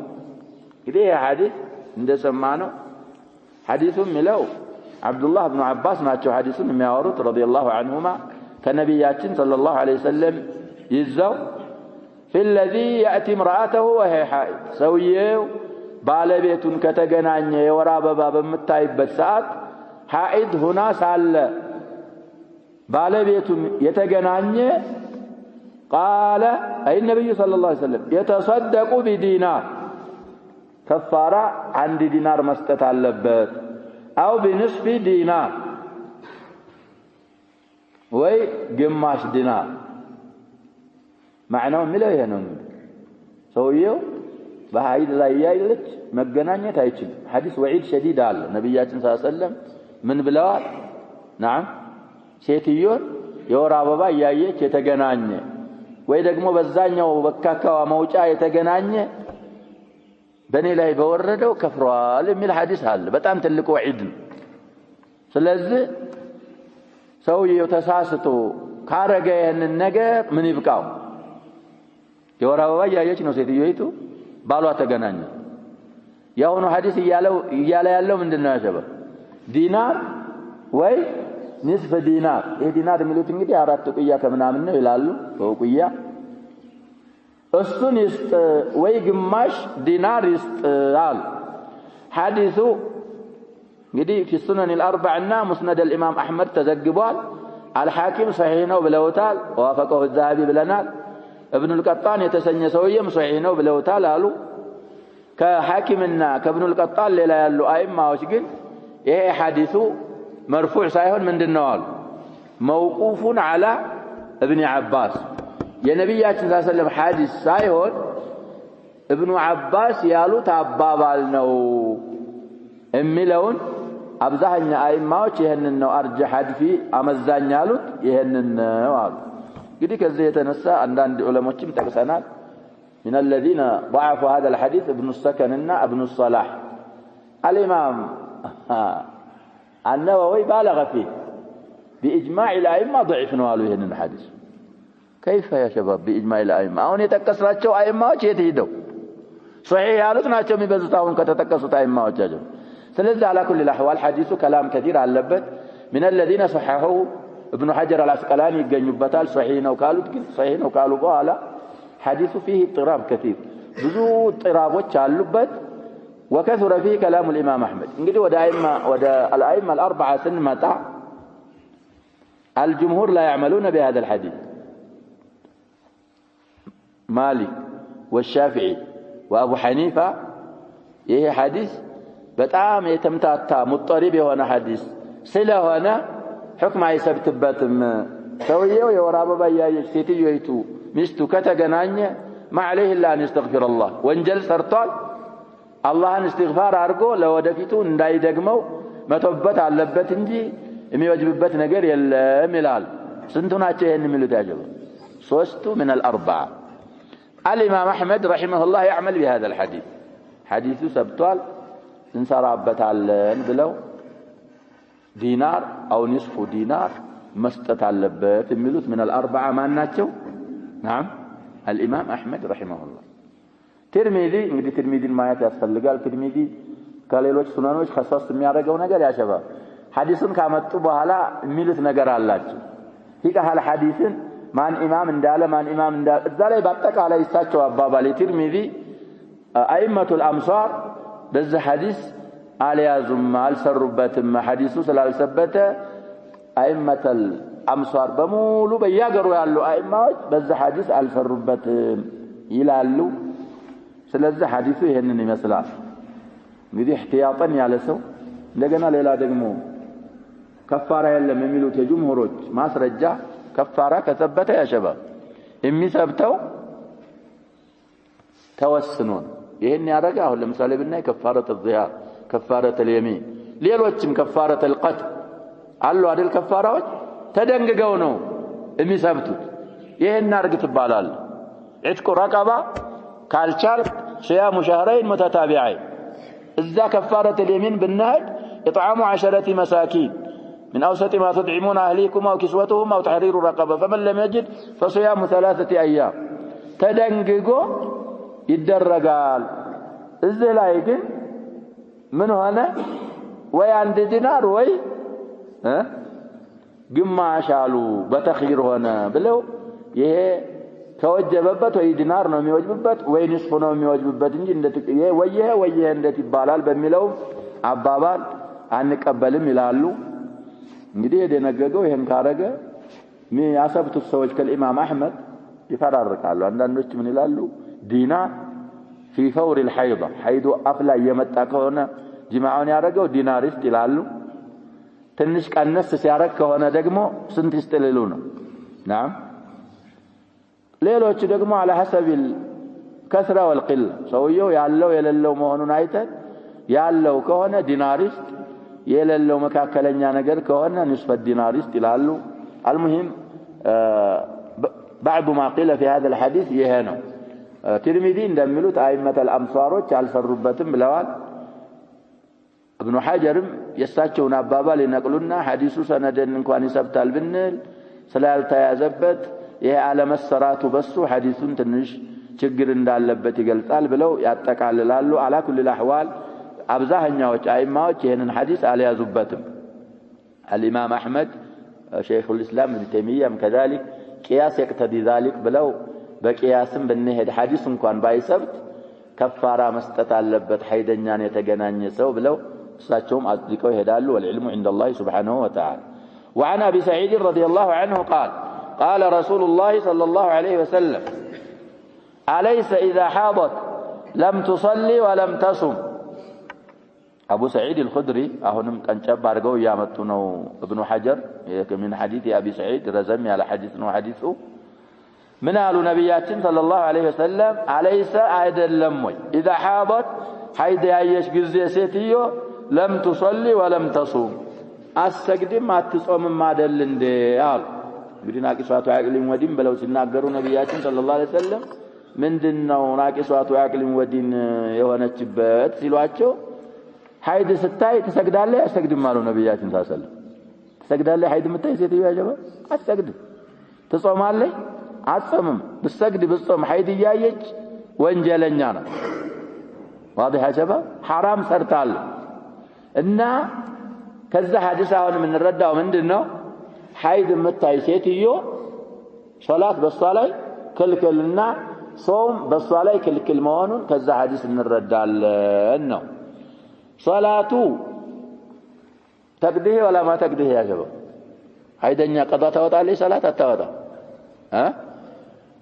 إذا حديث እንደሰማነው حديث ملو عبد الله بن عباس ናቸው حديث የሚያወሩት رضي الله عنهما ከነብያችን صلى الله عليه وسلم ይዘው في الذي يأتي امرأته وهي حائض ሰውየው ባለቤቱን ከተገናኘ የወር አበባ በመታይበት ሰዓት حائض هنا ሳለ ባለቤቱን የተገናኘ قال أي النبي صلى الله عليه وسلم يتصدق بدينار كفارة عند دينار መስጠት አለበት أو بنصف دينار ወይ ግማሽ ዲናር معناه ምለው ይሄ ነው ሰውየው በሐይድ ላይ ያይልች መገናኘት አይችልም ሐዲስ ወዒድ شديد አለ ነብያችን ሰለላሁ ዐለይሂ ወሰለም ምን ብለዋል نعم ሴትዮን የወር አበባ ያየች የተገናኘ ወይ ደግሞ በዛኛው በካካዋ መውጫ የተገናኘ በኔ ላይ በወረደው ከፍሯል የሚል ሐዲስ አለ በጣም ትልቁ ወዒድ ስለዚህ ሰውየው ተሳስቶ ካረገ ይሄንን ነገር ምን ይብቃው የወር አበባ ያየች ነው ሴትዮይቱ ባሏ ተገናኘ ያውኑ ሐዲስ እያለ ያለው ምንድነው ያሰበ ዲናር ወይ ንስፈ ዲናር ይሄ ዲናር የሚሉት እንግዲህ አራት ቁያ ከምናምን ነው ይላሉ በቁያ እሱን ይስጥ ወይ ግማሽ ዲናር ይስጣል ሐዲሱ እንግዲህ في السنن الاربع እና مسند الامام احمد ተዘግቧል الحاكم صحيح ነው ብለውታል وافقه الذهبي ብለናል ابن القطان የተሰኘ ሰውየም صحيح ነው ብለውታል አሉ ከሐኪምና ከابن القطان ሌላ ያሉ አይማዎች ግን ይሄ ሐዲሱ مرفوع ሳይሆን ምንድነው አሉ موقوف على ابن عباس የነብያችን ሰለላሁ ዐለይሂ ወሰለም ሐዲስ ሳይሆን ابن عباس ያሉት አባባል ነው የሚለውን አብዛኛ አይማዎች ይሄንን ነው አርጀህ ሐዲፊ አመዛኝ ያሉት ይሄንን ነው አሉ እንግዲህ ከዚህ የተነሳ አንዳንድ ዑለሞችም ጠቅሰናል من الذين ضعفوا هذا الحديث ابن السكن እና ابن الصلاح الامام النووي بالغ فيه بإجماع الأئمة ضعيف نوالو هنا الحديث كيف يا شباب بإجماع الأئمة أون يتكسراتشو أئمة ويتهدوا صحيح ያሉት ናቸው የሚበዙት አሁን ከተጠቀሱት አይማዎች አጀ ስለዚህ على كل الاحوال حديث كلام كثير አለበት من الذين صححوا ابن حجر العسقلاني ይገኙበታል صحيح ነው ካሉት ግን صحيح ነው ካሉ በኋላ حديث فيه اضطراب كثير ብዙ ጥራቦች አሉበት وكثر فيه كلام الإمام أحمد እንግዲህ ወደ الأئمة الأربعة ስንመጣ الجمهور لا يعملون بهذا الحديث مالك والشافعي وأبو حنيفة ይሄ ሐዲስ በጣም የተምታታ ሙጠሪብ የሆነ ሐዲስ ስለሆነ ሁክም አይሰብትበትም ሰውየው የወር አበባ ያየች ሴትዮይቱ ሚስቱ ከተገናኘ ما عليه الا ان يستغفر الله ወንጀል ሰርቷል አላህን استغفار አድርጎ ለወደፊቱ እንዳይደግመው መተውበት አለበት እንጂ የሚወጅብበት ነገር የለም ይላል ስንቱ ናቸው ይሄን የሚሉት ያጀው ሶስቱ من الاربعه الامام احمد رحمه الله يعمل بهذا الحديث حديث ሰብቷል እንሰራበታለን ብለው ዲናር او نصف دينار መስጠት አለበት የሚሉት من الاربعه ማን ናቸው نعم الامام احمد رحمه الله ترمذي እንግዲህ ترمذيን ማየት ያስፈልጋል ترمذي ከሌሎች ሱናኖች ከሶስት የሚያደርገው ነገር ያሸባል ሐዲሱን ካመጡ በኋላ የሚሉት ነገር አላቸው ይቀሃል ሐዲስን ማን ኢማም እንዳለ እዛ ላይ በአጠቃላይ እሳቸው አባባል ترمذي ائمه الامصار በዚህ ሐዲስ አልያዙም አልሰሩበትም ሐዲሱ ስላልሰበተ ائمه الامصار በሙሉ በያገሩ ያሉ አይማዎች በዚህ ሐዲስ አልሰሩበትም ይላሉ ስለዚህ ሐዲሱ ይሄንን ይመስላል እንግዲህ احتياطን ያለ ሰው እንደገና ሌላ ደግሞ ከፋራ የለም የሚሉት የጅምሁሮች ማስረጃ ከፋራ ከሰበተ ያሸባል የሚሰብተው ተወስኖ ይሄን ያረጋ አሁን ለምሳሌ ብናይ ከፋረተ الظهار ከፋረተ اليمين ሌሎችም ከፋረተ القتل አሉ አይደል ከፋራዎች ተደንግገው ነው የሚሰብቱት ይሄን አርግ ትባላል እትቁ ረቀባ ካልቻል صيام شهرين متتابعين እዛ ከፋረተ اليمين ብናሄድ اطعام 10 مساكين من اوسط ما تطعمون اهليكم او كسوتهم او تحرير رقبه فمن لم يجد فصيام 3 ايام ተደንግጎ ይደረጋል እዚህ ላይ ግን ምን ሆነ ወይ አንድ ዲናር ወይ ግማሽ አሉ በተኺር ሆነ ብለው ይሄ ተወጀበበት ወይ ዲናር ነው የሚወጅብበት ወይ ንስፍ ነው የሚወጅብበት እንጂ እንደዚህ ወይሄ እንዴት ይባላል በሚለው አባባል አንቀበልም ይላሉ እንግዲህ የደነገገው ይሄን ካረገ ያሰብቱት ሰዎች ከኢማም አህመድ ይፈራርቃሉ አንዳንዶች ምን ይላሉ ዲናር في فور الحيضه حيض افلا የመጣ ከሆነ ጅማዑን ያረገው ዲናር ይላሉ ትንሽ ቀነስ ሲያረግ ከሆነ ደግሞ ስንት ይስጥልሉ ነው نعم ሌሎች ደግሞ على حسب الكثره والقله ሰውየው ያለው የሌለው መሆኑን አይተን ያለው ከሆነ ዲናር ይስጥ የሌለው መካከለኛ ነገር ከሆነ ንስፈ ዲናር ይላሉ المهم بعض ما قيل في هذا الحديث يهنا ترمذي እንደሚሉት ائمه الامصاሮች አልሰሩበትም ብለዋል ابن حجر የሳቸውን አባባል ይነቅሉና ሐዲሱ ሰነደን እንኳን ይሰብታል ብንል ስላልተያዘበት ይሄ አለመሰራቱ በሱ ሐዲሱን ትንሽ ችግር እንዳለበት ይገልጻል ብለው ያጠቃልላሉ على كل الاحوال አብዛኛዎች አይማዎች ይሄንን ሐዲስ አልያዙበትም الامام احمد شيخ الاسلام ابن تيميه كذلك قياس يقتضي ذلك ብለው በቂያስም ብንሄድ ሐዲስ እንኳን ባይሰብት ከፋራ መስጠት አለበት ሐይደኛን የተገናኘ ሰው ብለው እሳቸውም አጥቂው ይሄዳሉ والعلم عند الله سبحانه وتعالى وعن ابي سعيد رضي الله عنه قال رسول الله صلى الله عليه وسلم أليس إذا حاضت لم تصلي ولم تصم ابو سعيد الخدري اهونم قنጨብ አድርገው ያመጡ ነው ابن حجر من حديث ابي سعيد رزم على حديث ነው ሐዲሱ من قالوا نبياتين صلى الله عليه وسلم أليس አይደለም ወይ اذا حاضت حيض ያየሽ ጊዜ ሴትዮ لم تصلي ولم تصوم አሰግድም አትጾምም አይደል እንዴ አሉ እንግዲህ ናቂሷቱ አቅሊም ወዲን ብለው ሲናገሩ ነብያችን صلى الله عليه وسلم ምንድነው ናቂሷቱ አቅሊም ወዲን የሆነችበት ሲሏቸው حيض ስታይ ትሰግዳለህ አሰግድም አሉ ነብያችን صلى الله عليه وسلم ትሰግዳለህ حيض የምታይ ሴትዮ ያጀባ አሰግድም ትጾማለህ አጽምም ብሰግድ ብጾም حيض ያየች ወንጀለኛ ነው واضح يا شباب حرام ሰርታል እና ከዛ ሐዲስ አሁን ምን ረዳው ምንድነው حيض የምታይ ሴትዮ ሶላት በሷ ላይ ክልክልና ጾም በሷ ላይ ክልክል መሆኑን ከዛ ሐዲስ እንረዳለን ነው صلاته تقضيه ولا ما تقضيه يا شباب حيدنيا قضاء توضع لي صلاة التوضع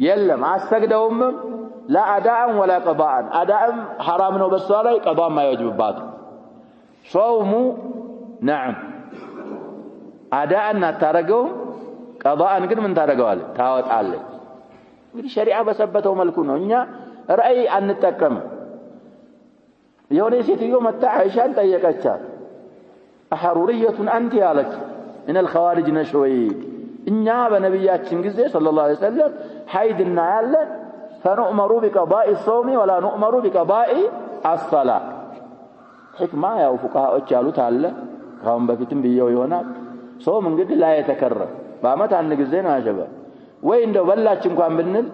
يلم عالسجدهم لا أداء ولا قضاء أداء حرام وبالصلاة قضاء ما يوجب بعض صوم نعم أداء نترجو قضاء نقدر من ترجو عليه تعود عليه الشريعة بسبته ملكونه إننا رأي أن نتكلم يوني سيتيو متى عائشة تيجتشار أحرورية أنت عليك من الخوارج نشوي إننا بنبيات شنجزة صلى الله عليه وسلم حيد النعال فنؤمر بقضاء الصوم ولا نؤمر بقضاء الصلاة حكمة يا فقهاء أجعلوا تعالى هم بفتن بيجوا هناك صوم قد لا يتكرر بامت عن نجزينا يا شباب وين دو بلا تشنكوان بنل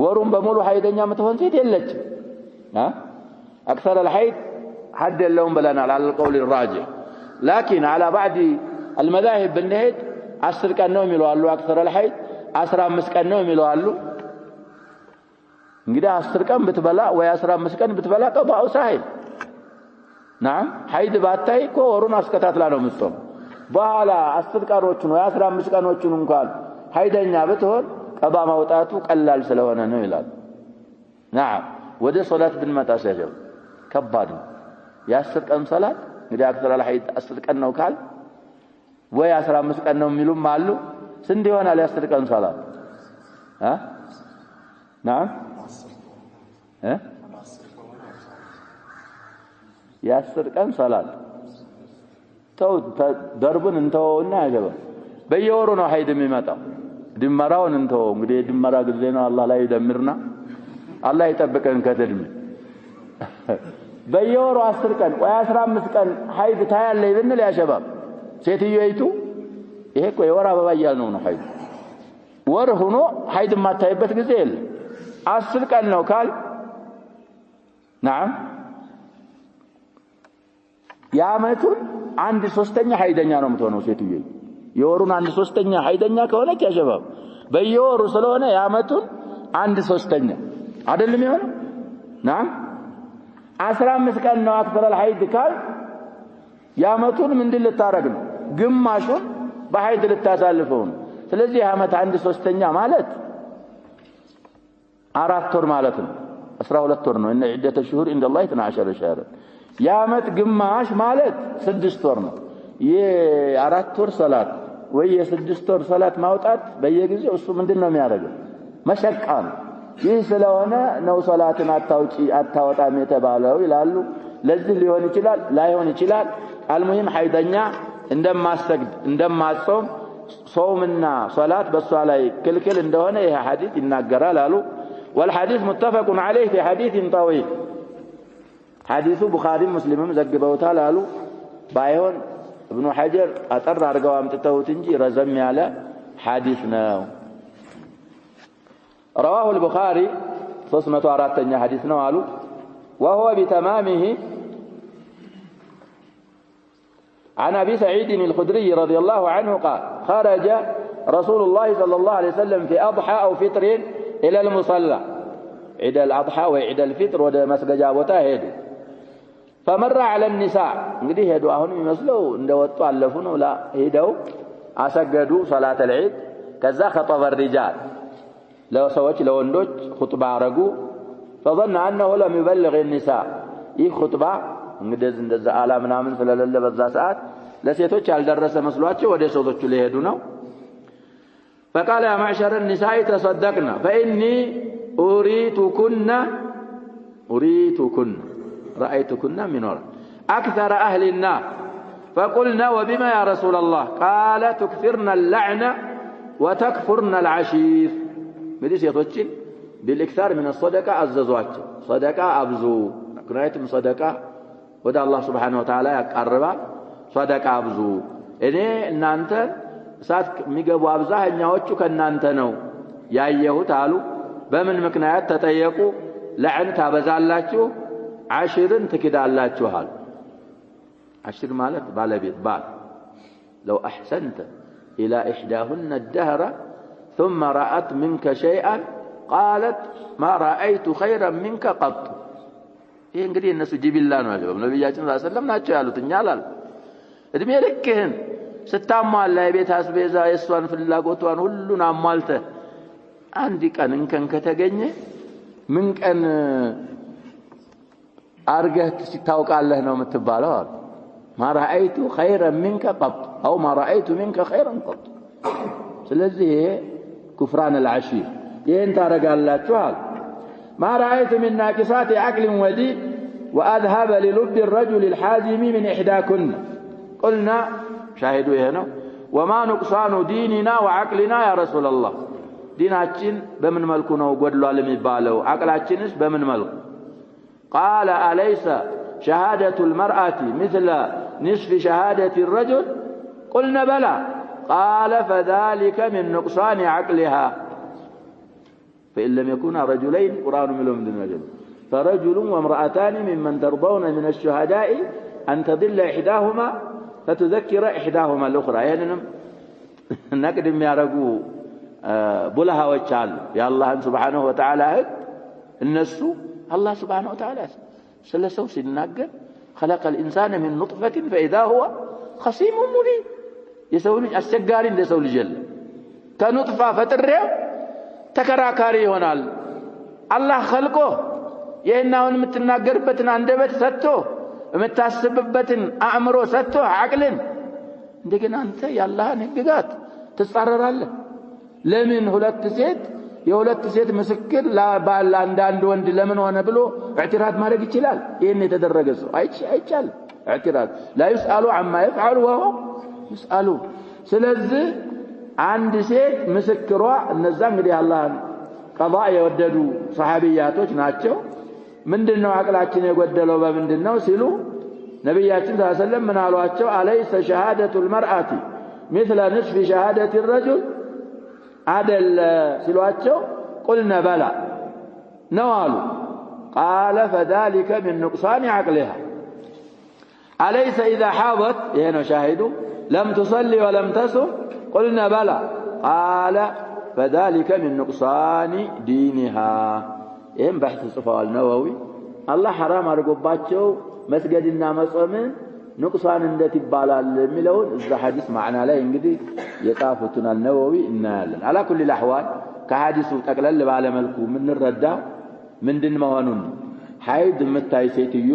ورم بمولو حيدنيا متفون سيت يلج أكثر الحيد حد اللهم بلنا على القول الراجح لكن على بعض المذاهب بالنهج 10 كان نوم يلوالو أكثر الحيد 15 كان نوم يلوالو እንግዲህ 10 ቀን ብትበላ ወይ 15 ቀን ብትበላ ቀባው ሳይል نعم حيد ባታይ እኮ ወሩን አስከታትላ ነው የምትጾም በኋላ 10 ቀኖችን ወይ 15 ቀኖችን እንኳን حيدኛ ብትሆን ቀባ ማውጣቱ ቀላል ስለሆነ ነው ይላል نعم ወደ ሶላት ብንመጣ ሲያጀብ ከባድ ነው የ10 ቀን ሶላት እንግዲህ አክثر الحيد 10 ቀን ነው ካል ወይ 15 ቀን ነው የሚሉም አሉ ስንት ይሆናል የ10 ቀን ሶላት نعم የ10 ቀን ሶላት ተው ደርቡን እንተውና ያገባ በየወሩ ነው ሀይድ የሚመጣው ድመራውን እንተው እንግዲህ ድመራ ጊዜ ነው አላህ ላይ ደምርና አላህ ይጠብቀን ከድም በየወሩ 10 ቀን ወይ 15 ቀን ሀይድ ታያለ ይብንል ያ ሸባብ ሴትዮይቱ ይሄ እኮ የወር አበባ ያልነው ነው ሀይድ ወር ሆኖ ሀይድ ማታይበት ጊዜ የለም 10 ቀን ነው ካል نعم ያመቱን 1/3 ሀይደኛ ነው የምትሆነው ሴትዬ የወሩን 1/3 ሀይደኛ ከሆነች ያ ሸባብ በየወሩ ስለሆነ ያመቱን 1/3 አይደለም ይሆነው نعم 15 ቀን ነው አክثر الحيد ካል ያመቱን ምንድን ልታረግ ነው ግማሹን በሀይድ ልታሳልፈው ነው ስለዚህ ያመት 1/3 ማለት 4 ወር ማለት ነው 12 ወር ነው ان عده الشهور عند الله 12 شهر ያመት ግማሽ ማለት 6 ወር ነው የ4 ወር ሶላት ወይ የ6 ወር ሶላት ማውጣት በየጊዜው እሱ ምንድነው የሚያደርገው መሸቃን ይህ ስለሆነ ነው ሶላትን አታወጣም የተባለው ይላሉ ለዚህ ሊሆን ይችላል ላይሆን ይችላል አልሙሂም ሐይደኛ እንደማሰግድ እንደማጾም ጾምና ሶላት በሷ ላይ ክልክል እንደሆነ ይሄ ሐዲስ ይናገራል አሉ والحديث متفق عليه في حديث طويل حديث بخاري مسلم ዘግበውታል አሉ ባይሆን ابن حجر አጠር አድርገው አምጥተውት እንጂ ረዘም ያለ ሐዲስ ነው رواه البخاري 304ኛ ሐዲስ ነው አሉ وهو بتمامه عن ابي سعيد الخدري رضي الله عنه قال خرج رسول الله صلى الله عليه وسلم في اضحى او فطر الى المصلى عيد الاضحى وعيد الفطر وده مسجدا بوتا هيدو فمر على النساء እንግዲህ ሄዱ አሁን የሚመስለው እንደወጡ አለፉ ነው ላ ሄደው አሰገዱ صلاه العيد ከዛ خطب الرجال ለሰዎች ለወንዶች ኹጥባ አረጉ فظن انه لم يبلغ النساء ይህ ኹጥባ እንግዲህ እንደዛ አላ ምናምን ስለሌለ በዛ ሰዓት ለሴቶች ያልደረሰ መስሏቸው ወደ ሴቶቹ ሊሄዱ ነው فقال يا معشر النساء تصدقنا فاني اريتكن رايتكن من ورا اكثر اهل النار فقلنا وبما يا رسول الله قال تكثرن اللعنه وتكفرن العشير بدي ሴቶችን بالاكثار من الصدقه አዘዟቸው صدقه አብዙ ምክንያቱም صدقه ወደ አላህ Subhanahu Wa Ta'ala ያቀርባል صدقه አብዙ እኔ እናንተ ሳት የሚገቡ አብዛኛዎቹ ከናንተ ነው ያየሁት አሉ በምን ምክንያት ተጠየቁ ለዕን ታበዛላችሁ عشرን ትክዳላችኋል 10 ማለት ባለቤት ባል لو احسنت الى احداهن الدهر ثم رأت منك شيئا قالت ما رأيت خيرا منك قط ይሄ እንግዲህ እነሱ ጅቢላ ነው ያለው ነብያችን ሰለላሁ ዐለይሂ ወሰለም ናቸው ያሉት እኛ አላል እድሜ ልክህን ስታሟላ የቤት አስቤዛ የሷን ፍላጎቷን ሁሉን አሟልተ አንድ ቀን እንከን ከተገኘ ምን ቀን አርገህ ሲታውቃለህ ነው የምትባለው አሉ ما رأيت خيرا منك قط أو ما رأيت منك خيرا قط ስለዚህ كفران العشير ይሄን ታረጋላችሁ አሉ ما رأيت من ناقصات عقل ودين وأذهب للب الرجل الحازم من إحداكن قلنا شاهدوا هنا وما نقصان ديننا وعقلنا يا رسول الله ديناتين بمن ملكو ነው ጎድሏል የሚባለው عقلاتينስ بمن ملك قال أليس شهادة المرأة مثل نصف شهادة الرجل قلنا بلى قال فذلك من نقصان عقلها فإن لم يكونا رجلين قرآن ملهم من الرجل فرجل وامرأتان ممن ترضون من الشهداء أن تضل إحداهما فتذكر إحداهما الأخرى يعني نقدم يارقوا بلها وچال يا الله سبحانه وتعالى الناس الله سبحانه وتعالى سلسو سنناقر خلق الإنسان من نطفة فإذا هو خصيم مبين يسولج السجارين يسولج جل كنطفة فتره تكراكاري هونال الله خلقه يهناون متناقربتن عندبت ستو متاسببتن أعمرو ستو عقلن እንደገና አንተ ያላህን ህግጋት ትጻረራለህ ለምን ሁለት ሴት የሁለት ሴት ምስክር ለባል አንድ ወንድ ለምን ሆነ ብሎ اعتراض ማድረግ ይችላል ይሄን የተደረገ ሰው አይቻል اعتراض لا يسأل عما يفعل وهو يسأل ስለዚህ አንድ ሴት ምስክሯ እነዛ እንግዲህ አላህን ቀضاء የወደዱ ሰሃቢያቶች ናቸው ምንድነው አቅላችን የጎደለው በምንድነው ሲሉ ነብያችን ሰለላሁ ዐለይሂ ወሰለም ምን አሏቸው አለይሰ شهادة المرأة مثل نصف شهادة الرجل عدل سلواتشو قلنا بلى نوالوا قال فذلك من نقصان عقلها أليس إذا حاضت هنا شاهدوا لم تصلي ولم تصم قلنا بلى قال فذلك من نقصان دينها إن بحث صفاء النووي الله حرام أرقباتشو مسجدنا مصمن نقصان اندت يبالال ملون اذا حديث معنا لا انجدي يطافتنا النووي انالن على كل الاحوال كحديث تقلل باله ملكو من الردا ምንድን መሆኑን ሐይድ መታይ ሴትዮ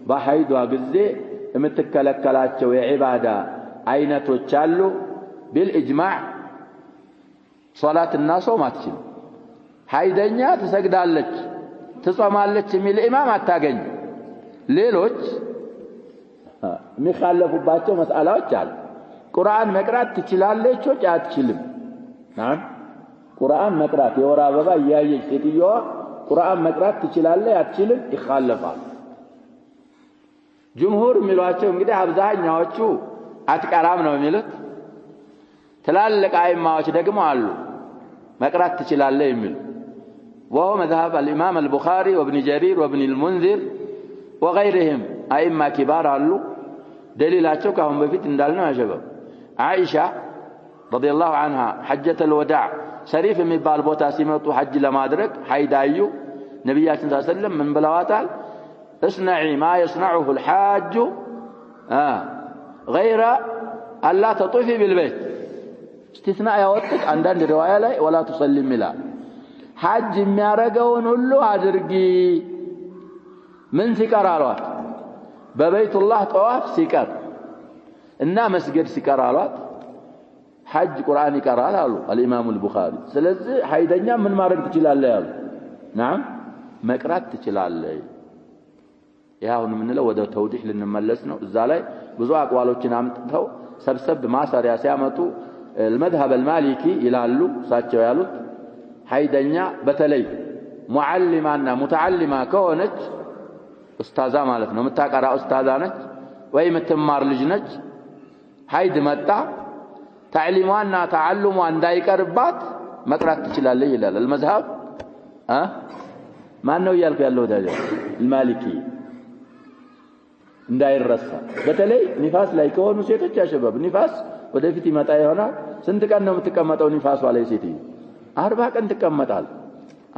በሐይዷ ጊዜ የምትከለከላቸው የዒባዳ አይነቶች አሉ بالإجماع ሶላትና ጾም አትችል ሐይደኛ ትሰግዳለች ትጾማለች የሚል ኢማም አታገኝ ሌሎች የሚخالፉባቸው መስአላዎች አሉ ቁርአን መቅራት ትችላለች ወይ አትችልም ናም ቁርአን መቅራት የወር አበባ ያየች ሴትየዋ ቁርአን መቅራት ትችላለች አትችልም ይخالፋል ጅምሁር የሚሏቸው እንግዲህ አብዛኛዎቹ አትቀራም ነው የሚሉት ትላልቅ አይማዎች ደግሞ አሉ መቅራት ትችላለች የሚሉ وهو مذهب الإمام البخاري وابن جرير وابن المنذر وغيرهم أئمة كبار قالوا دليلاتهم كهم بفيت اندالنا يا شباب عائشة رضي الله عنها حجة الوداع شريف من بالبوتا سيمتو حج لما أدرك حيدايو نبي صلى الله عليه وسلم من بلواتال اصنعي ما يصنعه الحاج غير ألا تطوفي بالبيت استثناء يوتك عندنا رواية لا ولا تصلي ملا حج ميارقون هلو أدرقي من سكر الوات ببيت الله طواف سكر إنما مسجد سكر الوات حج قرآن كرال الإمام البخاري سلزي حيدنيا من ما رقت تجلال نعم ما قرأت تجلال يا هون من لو ده توضيح لنملسنا الزالي بزوا أقوالوچنا عمتو سبسب ما صار يا سيامتو المذهب المالكي يلالو ساتشو يالو حيدنيا بتلي معلمانا متعلمة كونت استاذة مالتنا متاقرة استاذة نج وهي متمار لجنج حيد متى تعليمنا تعلموا دايك ربات ما قرأت تشلال إلى المذهب ما أنه يالك يالله ده المالكي داير رسا بتلي نفاس لا يكون سيتو يا شباب نفاس ወደፊት ይመጣ ይሆናል ስንት ቀን ነው የምትቀመጠው ንፋስ ዋለ ሴትዮ 40 ቀን ትቀመጣል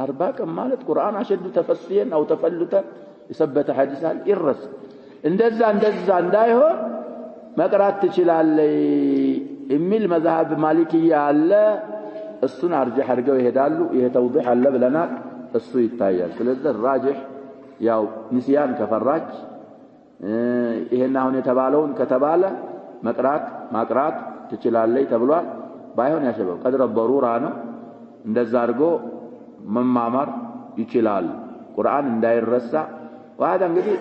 40 ቀን ማለት ቁርአን አሸዱ ተፈሲየን አው ተፈልተ የሰበተ ሐዲስ አለ ይረስ እንደዛ እንዳይሆን መቅራት ትችላለህ የሚል መዝሐብ ማሊኪያ አለ እሱን አርጅህ አድርገው ይሄዳሉ ይሄ ተውዲህ አለ ብለናል እሱ ይታያል ስለዚህ ራጅህ ያው ንስያን ከፈራች ይሄን አሁን የተባለውን ከተባለ ማቅራት ትችላለህ ተብሏል ባይሆን ያሸበው ቀድረ በሩራ ነው እንደዛ አድርጎ መማማር ይችላል ቁርአን እንዳይረሳ ወአዳ እንግዲህ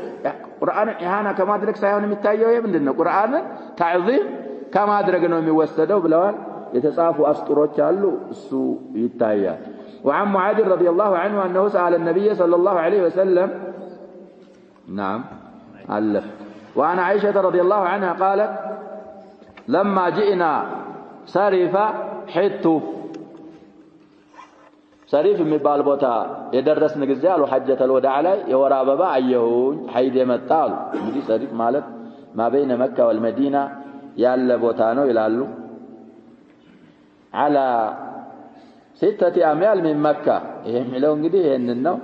ቁርአን ኢሃና ከማድረግ ሳይሆን የሚታየው ምንድነው ቁርአን ተዕዚም ከማድረግ ነው የሚወሰደው ብለዋል የተጻፉ አስጥሮች አሉ እሱ ይታያል وعن معاذ رضي الله عنه أنه سأل النبي صلى الله عليه وسلم نعم ألف وعن عائشة رضي الله عنها قالت لما جئنا سرف حت سريف የሚባል ቦታ የደረስን ጊዜ አሉ ሐጀተ الوداع ላይ የወር አበባ አየሁኝ ሐይድ የመጣው እንግዲህ ሰሪፍ ማለት ማበይነ መካ ወልመዲና ያለ ቦታ ነው ይላሉ على 6 أميال من مكة ይሄ የሚለው እንግዲህ ይሄንን ነው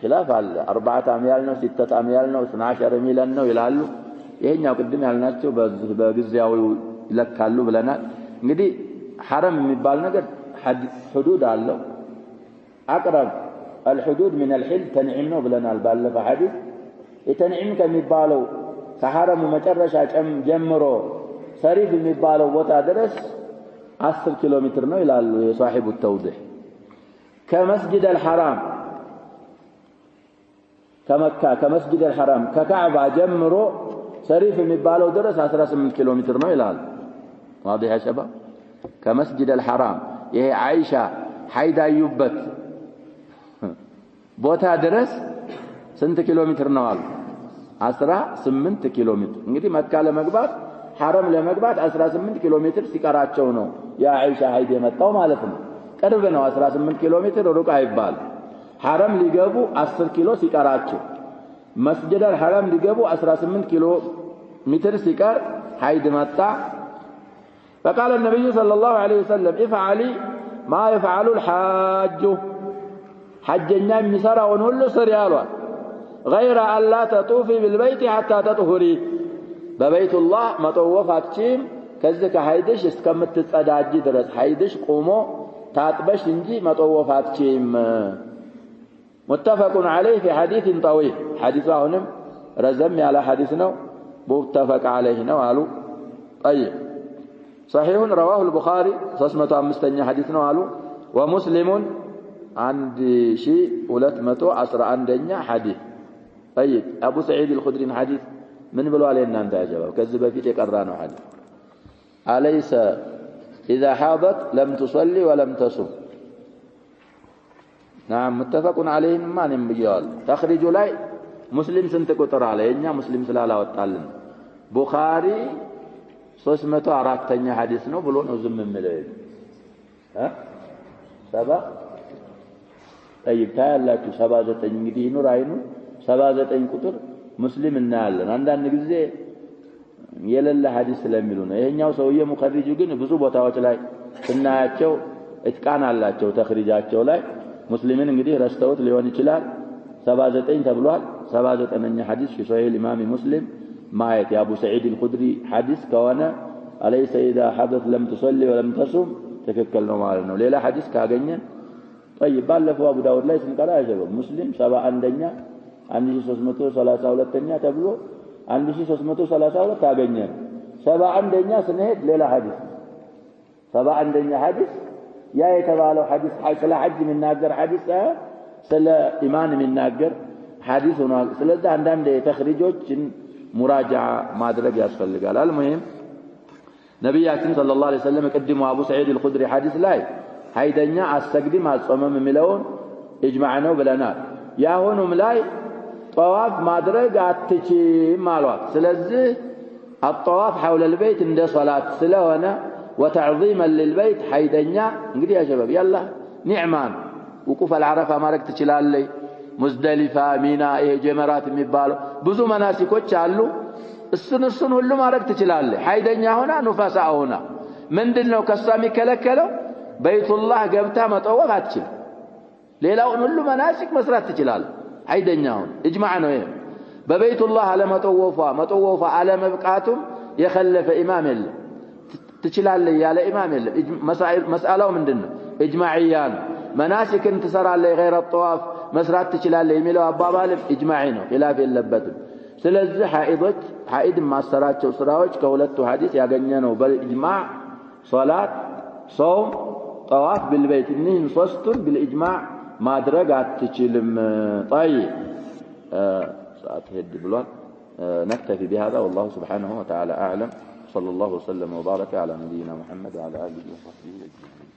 خلاف አለ 4 أميال ነው 6 أميال ነው 12 ሚለን ነው ይላሉ ይሄኛው ቅድም ያልናቸው በጊዜያው ይለካሉ ብለናል እንግዲህ ሐረም የሚባል ነገር حدود አለው أقرب الحدود من الحل تنعيم ነው ብለናል ባለፈ ሐዲስ የተንዒም ከሚባለው ከሐረሙ መጨረሻ ጀምሮ ሰሪፍ የሚባለው ቦታ ድረስ 10 ኪሎ ሜትር ነው ይላሉ የሷሂቡ ተውዲህ ከመስጂድ الحرام ከመስጂድ الحرام ከካዕባ ጀምሮ ሰሪፍ የሚባለው ድረስ 18 ኪሎ ሜትር ነው ይላሉ واضح يا شباب ከመስጂድ الحرام ይሄ አይሻ ሐይዳዩበት ቦታ ድረስ ስንት ኪሎ ሜትር ነው አሉ 18 ኪሎ ሜትር እንግዲህ መካ ለመግባት ሐረም ለመግባት 18 ኪሎ ሜትር ሲቀራቸው ነው ያ አይሻ ሐይድ የመጣው ማለት ነው ቅርብ ነው 18 ኪሎ ሜትር ሩቅ አይባል ሐረም ሊገቡ 10 ኪሎ ሲቀራቸው መስጂድ الحرام ሊገቡ 18 ኪሎ ሜትር ሲቀር ሐይድ መጣ فقال النبي صلى الله عليه وسلم افعلي ما يفعل الحاج حجنا مسراون ሁሉ ስር ያሏል غير أن لا تطوفي بالبيت حتى تطهري ببيت الله مطوفاتكم ከዚህ ከሐይድሽ እስከምትጸዳጂ ድረስ ሐይድሽ ቆሞ ታጥበሽ እንጂ መطوفاتكم متفق عليه في حديث طويل حديث አሁንም ረዘም ያለ ሐዲስ ነው متفق عليه ነው አሉ طيب صحيح رواه البخاري 305 حديث ነው አሉ ومسلم 1211 حديث طيب ابو سعيد الخدري حديث من ብሎ አለና እንደ አጀባው ከዚህ በፊት የቀራነው حديث أليس إذا حاضت لم تصلي ولم تصم نعم متفق عليه ما نمبيال تخرج لاي مسلم سنت ቁጥር አለ የኛ ሙስሊም ስላላወጣልን ቡኻሪ 304ኛ ሐዲስ ነው ብሎ ነው ዝም የሚለው ሰባ طيب ታያላችሁ 79 እንግዲህ ኑር አይኑ 79 ቁጥር ሙስሊም እናያለን አንዳንድ ጊዜ የለለ ሐዲስ ስለሚሉ ነው ይሄኛው ሰውዬ ሙኸሪጁ ግን ብዙ ቦታዎች ላይ እናያቸው እጥቃን አላቸው ተخريጃቸው ላይ ሙስሊምን እንግዲህ ረስተውት ሊሆን ይችላል 79 ተብሏል 79ኛ ሐዲስ ሶሒህ ኢማም ሙስሊም ማየት የአቡ ሰዒድ الخدري ሐዲስ ከሆነ أليس إذا حدث لم تصلي ولم تصم ትክክል ነው ማለት ነው ሌላ ሐዲስ ካገኘን طيب ባለፈው አቡ ዳውድ ላይ ስንቀራ ያጀበው ሙስሊም 71ኛ 1332ኛ ተብሎ 1332 ታገኘን 71ኛ ስንሄድ ሌላ ሐዲስ 71ኛ ሐዲስ ያ የተባለው ሐዲስ ስለ ሐጅ የሚናገር ሐዲስ ስለ ኢማን የሚናገር ሐዲስ ሆኗል ስለዚህ አንዳንድ ተخريጆችን ሙራጃዓ ማድረግ ያስፈልጋል አልሙሂም ነብያችን ሰለላሁ ዐለይሂ ወሰለም ቀድሞ አቡ ሰዒድ الخدري ሐዲስ ላይ ሐይደኛ አሰግድም አጾመም የሚለውን ኢጅማዕ ነው ብለናል ያሁኑም ላይ طواف ማድረግ አትችም አሏት ስለዚህ الطواف حول البيت እንደ ሶላት ስለሆነ وتعظيما للبيت ሐይደኛ እንግዲህ ያ ሸባብ ያላ ኒዕማን وقوف العرفه ማድረግ ትችላለህ ሙዝደሊፋ ሚና የጀመራት የሚባሉ ብዙ መናሲኮች አሉ እሱን ሁሉ ማድረግ ትችላለህ ሐይደኛ ሆና ንፋሳ ሆና ምንድነው ከሷ የሚከለከለው በይቱላህ ገብታ መጠወፍ አትችል ሌላውን ሁሉ መናሲክ መስራት ትችላለህ عيدناهم إجمعنا وين ببيت الله على مطوفة على مبقاتهم يخلف إمام الله تشلال لي على إمام الله مسألة من دنا إجماعيان مناسك انتصر على غير الطواف مسرات تشلال لي ميلو أبابال إجماعينه خلاف اللبتم سلزة حائد ما سرات وسراوج كولته حديث يغنينه بالإجماع صلاة صوم طواف بالبيت إنهم صستر بالإجماع ما درجات تشلم طيب سأتهد بلوان نكتفي بهذا والله سبحانه وتعالى أعلم صلى الله وسلم وبارك على نبينا محمد وعلى آله وصحبه أجمعين